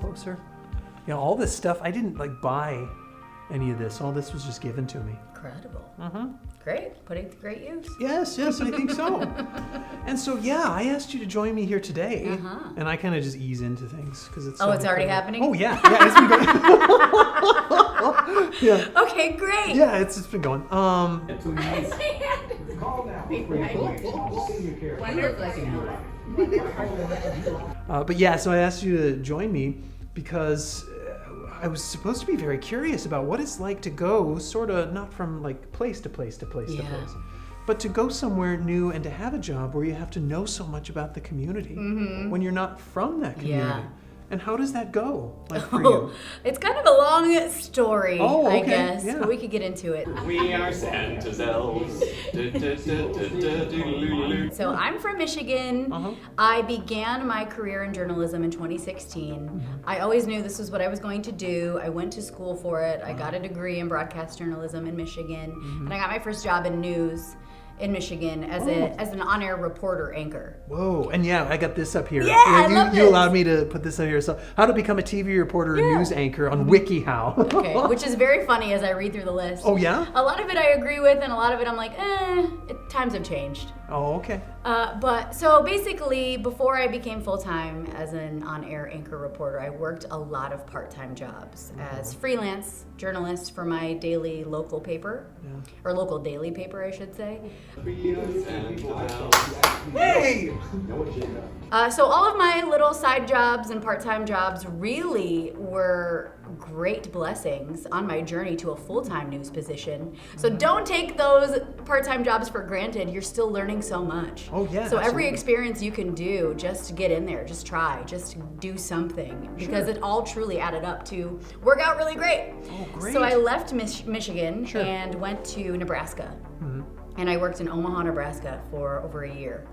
closer. You know, all this stuff, I didn't like buy any of this. All this was just given to me. Incredible. Great. Putting to great use. Yes, I think so. And so, yeah, I asked you to join me here today. And I kind of just ease into things because it's. Oh, it's already happening? Oh, yeah. Yeah, it's been going. Yeah. Okay, great. Yeah, it's been going. But yeah, so I asked you to join me because I was supposed to be very curious about what it's like to go sort of not from like place to place to place to place, but to go somewhere new and to have a job where you have to know so much about the community when you're not from that community. Yeah. And how does that go, like for you? It's kind of a long story, I guess. Yeah. But we could get into it. We are Santa's elves. So I'm from Michigan. I began my career in journalism in 2016. I always knew this was what I was going to do. I went to school for it. I got a degree in broadcast journalism in Michigan. And I got my first job in news in Michigan as an on-air reporter anchor. Whoa, and yeah, I got this up here. Yeah, I love you this. allowed me to put this up here. So, how to become a TV reporter and news anchor on WikiHow. Okay, which is very funny as I read through the list. Oh, yeah? A lot of it I agree with, and a lot of it I'm like, times have changed. Oh, okay. But so basically, before I became full-time as an on-air anchor reporter, I worked a lot of part-time jobs as freelance journalist for my daily local paper, or local daily paper, I should say. Hey! So all of my little side jobs and part-time jobs really were great blessings on my journey to a full-time news position. So don't take those part-time jobs for granted. You're still learning so much. Oh, yeah, So every absolutely. experience you can do, just get in there, just try, just do something. Because it all truly added up to work out really great. Oh, great. So I left Michigan and went to Nebraska. And I worked in Omaha, Nebraska for over a year.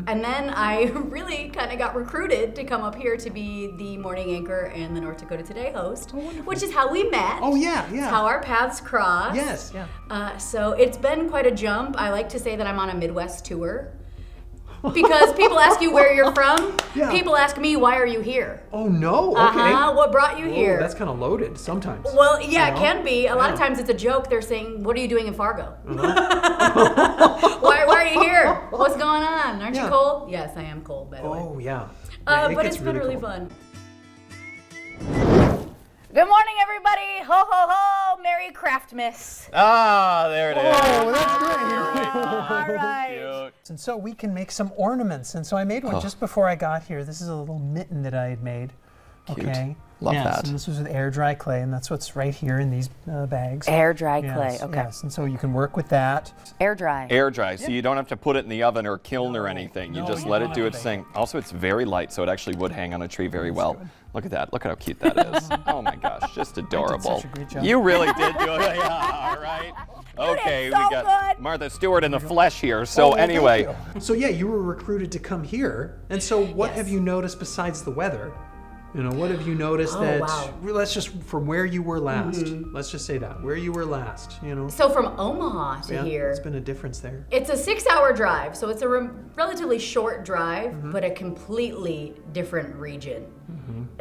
And then I really kind of got recruited to come up here to be the morning anchor and the North Dakota Today host, which is how we met. Oh, yeah. It's how our paths crossed. Yes, yeah. So it's been quite a jump. I like to say that I'm on a Midwest tour. Because people ask you where you're from. Yeah. People ask me, why are you here? Oh, no? Okay. What brought you Whoa, here? that's kind of loaded sometimes. Well, yeah, You know? it can be. A lot of times it's a joke. They're saying, what are you doing in Fargo? Why are you here? What's going on? Aren't you cold? Yes, I am cold, by the way. Oh, yeah. But gets it's been really cold. fun. Good morning, everybody. Ho, ho, ho. Merry Craftmas. Ah, there it is. Oh, that's great. All right. Cute. And so we can make some ornaments. And so I made one just before I got here. This is a little mitten that I had made. Cute. Okay. Love yes, that. And this was with air dry clay, and that's what's right here in these bags. Air dry Yes, clay. Okay. Yes, and so you can work with that. Air dry. Air dry, so you don't have to put it in the oven or kiln or anything. You No, just you let don't it do have its to thing. Also, it's very light, so it actually would hang on a tree very well. Look at that. Look at how cute that is. Oh my gosh, just adorable. such a great job. You really did do it. Yeah, all right. Okay, so we got good. Martha Stewart in the flesh here. So well, anyway, thank you. So yeah, you were recruited to come here. And so what have you noticed besides the weather? You know, what have you noticed that, let's just, from where you were last, let's just say that, where you were last, you know? So from Omaha to here. There's been a difference there. It's a 6-hour drive, so it's a relatively short drive, but a completely different region.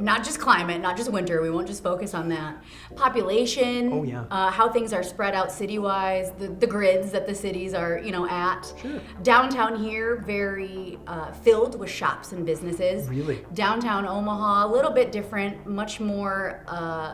Not just climate, not just winter, we won't just focus on that. Population, how things are spread out city-wise, the grids that the cities are, at. Sure. Downtown here, very filled with shops and businesses. Really? Downtown Omaha, a little bit different, much more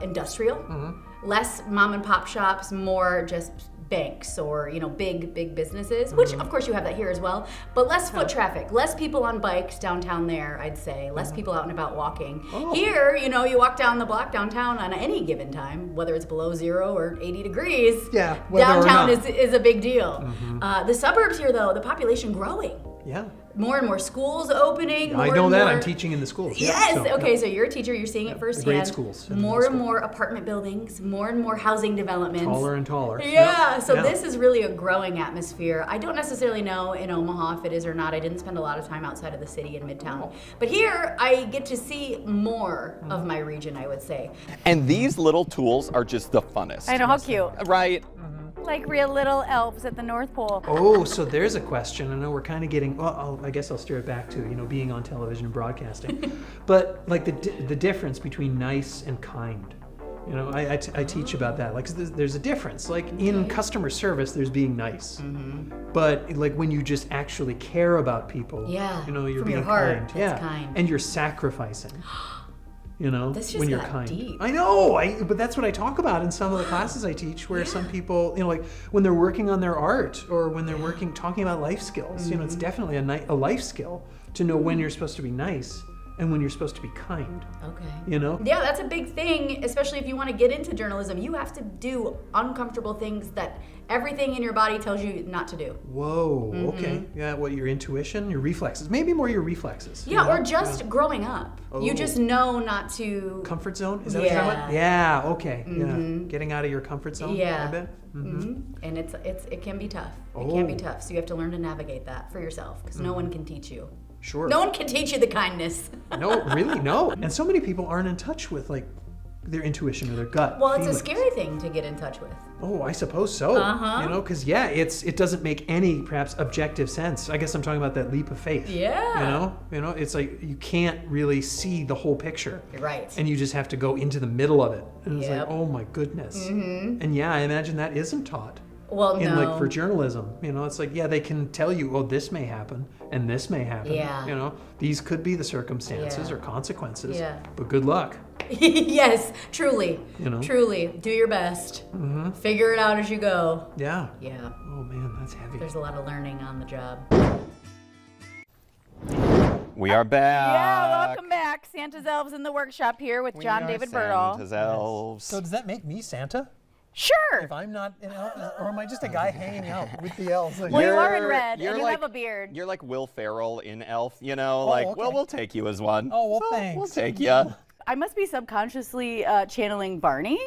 industrial. Less mom and pop shops, more just banks or big businesses, which of course you have that here as well, but less foot traffic, less people on bikes downtown there, I'd say, less people out and about walking. Here, you walk down the block downtown on any given time, whether it's below 0 or 80 degrees, downtown is a big deal. The suburbs here though, the population growing. Yeah. More and more schools opening. I know that. I'm teaching in the schools. Yes. Yeah, Okay. So you're a teacher. You're seeing it firsthand. Grade schools. More and more apartment buildings. More and more housing developments. Taller and taller. Yeah. So this is really a growing atmosphere. I don't necessarily know in Omaha if it is or not. I didn't spend a lot of time outside of the city in Midtown. But here I get to see more of my region, I would say. and these little tools are just the funnest. I know, how cute. Right? Like real little elves at the North Pole. Oh, so there's a question. I know we're kind of getting. Well, I guess I'll steer it back to being on television and broadcasting, but like the difference between nice and kind. I teach about that. Like there's a difference. Like in customer service, there's being nice, but like when you just actually care about people, you're from being your heart, kind. that's kind. And you're sacrificing. This just when you're got kind. deep. I know, but that's what I talk about in some of the classes I teach, where some people, like when they're working on their art or when they're talking about life skills, it's definitely a life skill to know when you're supposed to be nice and when you're supposed to be kind. Okay. Yeah, that's a big thing, especially if you want to get into journalism. You have to do uncomfortable things that everything in your body tells you not to do. Whoa, okay. Yeah, your intuition, your reflexes. Maybe more your reflexes. Yeah, or just growing up. You just know not to... Comfort zone? Is that what you're talking about? Yeah, okay. Yeah. Getting out of your comfort zone a bit? And it can be tough. It can be tough. So you have to learn to navigate that for yourself, because no one can teach you. Sure. No one can teach you the kindness. No, really, no. And so many people aren't in touch with like their intuition or their gut. Well, feelings. it's a scary thing to get in touch with. Oh, I suppose so. Because it doesn't make any perhaps objective sense. I guess I'm talking about that leap of faith. Yeah. It's like you can't really see the whole picture. You're right. And you just have to go into the middle of it. And it's like, oh my goodness. And I imagine that isn't taught. Well, like for journalism, it's like, they can tell you, oh, this may happen and this may happen. Yeah. These could be the circumstances or consequences. Yeah. But good luck. Yes, truly. Truly. Do your best. Figure it out as you go. Yeah. Yeah. Oh man, that's heavy. There's a lot of learning on the job. We are back. Yeah, welcome back. Santa's Elves in the Workshop here with John David Birdall. Santa's Elves. So does that make me Santa? Sure. If I'm not an elf, or am I just a guy hanging out with the elves? Like, Well, you are in red, and you have a beard. You're like Will Ferrell in Elf, well, we'll take you as one. Oh, well, thanks. We'll take you. I must be subconsciously channeling Barney.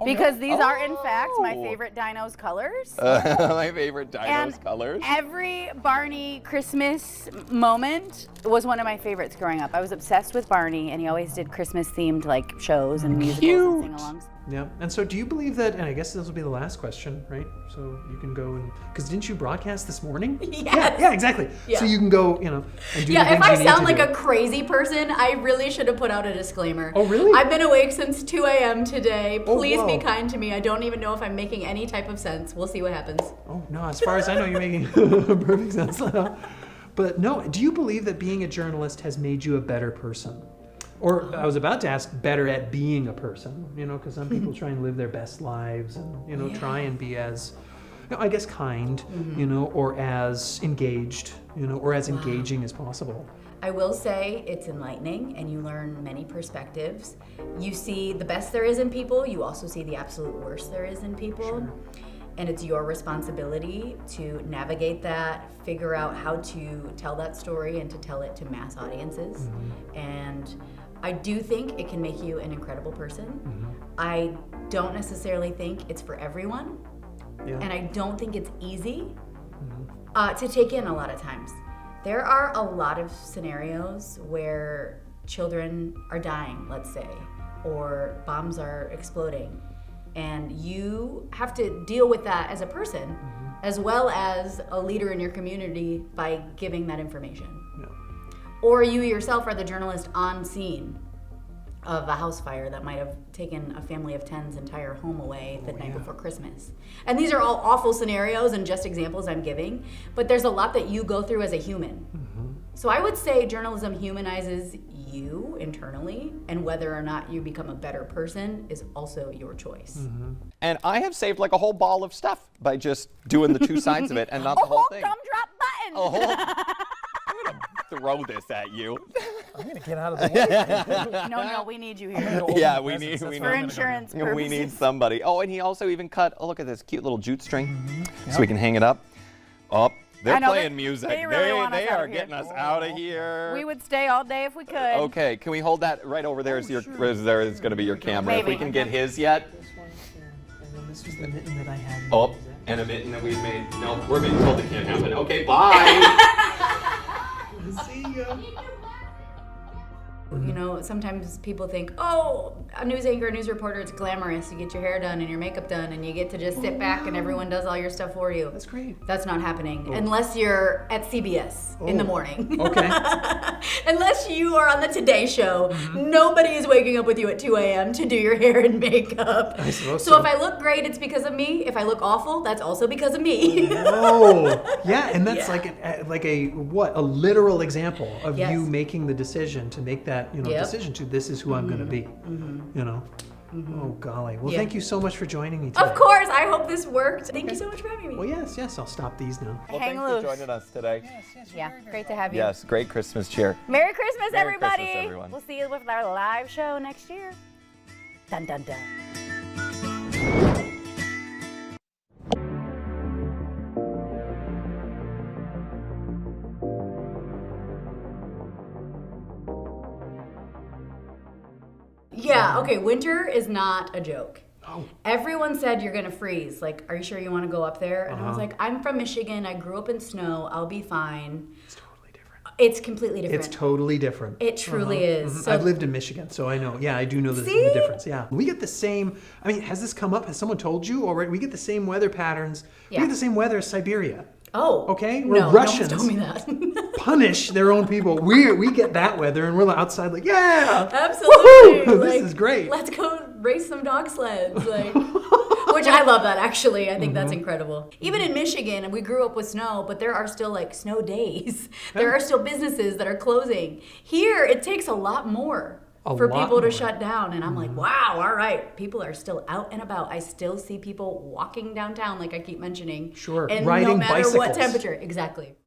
Because these are, in fact, my favorite dino's colors. My favorite dino's colors. Every Barney Christmas moment was one of my favorites growing up. I was obsessed with Barney, and he always did Christmas-themed shows and musicals and sing-alongs. Yeah, and so do you believe that, and I guess this will be the last question, right? So you can go and, because didn't you broadcast this morning? Yes. Yeah, exactly. Yeah. So you can go, and do the if things I you need sound to like do. a crazy person, I really should have put out a disclaimer. Oh, really? I've been awake since 2 a.m. today. Please be whoa. kind to me. I don't even know if I'm making any type of sense. We'll see what happens. Oh, no, as far as I know, you're making perfect sense. But no, do you believe that being a journalist has made you a better person? Or I was about to ask, better at being a person, because some people try and live their best lives and, try and be as, I guess, kind, or as engaged, or as engaging as possible. I will say it's enlightening, and you learn many perspectives. You see the best there is in people. You also see the absolute worst there is in people. Sure. And it's your responsibility to navigate that, figure out how to tell that story and to tell it to mass audiences. And I do think it can make you an incredible person. I don't necessarily think it's for everyone. And I don't think it's easy to take in a lot of times. There are a lot of scenarios where children are dying, let's say, or bombs are exploding. And you have to deal with that as a person, as well as a leader in your community by giving that information. Or you yourself are the journalist on scene of a house fire that might have taken a family of 10's entire home away the night before Christmas. And these are all awful scenarios and just examples I'm giving, but there's a lot that you go through as a human. So I would say journalism humanizes you internally, and whether or not you become a better person is also your choice. And I have saved like a whole ball of stuff by just doing the two sides of it and not the whole thing. Gumdrop button! I'm going to throw this at you. I'm going to get out of the way. No, we need you here. Yeah, we need For insurance purposes. We need somebody. Oh, and he also even cut, look at this cute little jute string so we can hang it up. Oh, they're playing music. They really want us they out are of here. getting us out of here. We would stay all day if we could. Okay, can we hold that right over there? Is there is going to be your camera. Maybe. If we can get his yet. This one, and then this was the mitten that I had. Oh, and a mitten that we've made. No, we're being told it can't happen. Okay, bye. See ya. You know, sometimes people think, oh, a news anchor, a news reporter, it's glamorous. You get your hair done and your makeup done and you get to just sit back and everyone does all your stuff for you. That's great. That's not happening unless you're at CBS in the morning. Okay. Unless you are on the Today Show, nobody is waking up with you at 2 a.m. to do your hair and makeup. I suppose So if I look great, it's because of me. If I look awful, that's also because of me. Oh, yeah, and that's Yeah. like a literal example of Yes. you making the decision to make that decision to this is who I'm going to be. You know. Oh golly. Well, Yeah. thank you so much for joining me today. Of course, I hope this worked. Thank you so much for having me. Well, yes, I'll stop these now. Well, Hang thanks loose. for joining us today. Yeah, great to have you. Yes, great Christmas cheer. Merry Christmas, Merry everybody. Christmas, everyone. We'll see you with our live show next year. Dun, dun, dun. Yeah, okay, winter is not a joke. Oh. Everyone said you're gonna freeze. Like, are you sure you want to go up there? And I was Uh-huh. like, I'm from Michigan. I grew up in snow. I'll be fine. It's totally different. It's completely different. It's totally different. It truly is. Mhm. So- I've lived in Michigan, so I know. Yeah, I do know the See? difference. Yeah. We get the same, I mean, has this come up? Has someone told you already? We get the same weather patterns. We Yeah. get the same weather as Siberia. Oh. Okay? No, We're no Russians. one's told me that. Punish their own people. We get that weather and we're outside like, yeah. Absolutely. Woohoo! Like, This is great. Let's go race some dog sleds. Like, which I love that, actually. I think that's incredible. Even in Michigan, and we grew up with snow, but there are still like snow days. There are still businesses that are closing. Here, it takes a lot more for lot people to more. shut down. And I'm like, wow, all right. People are still out and about. I still see people walking downtown, like I keep mentioning. Sure. And Riding no matter what bicycles. temperature. Exactly.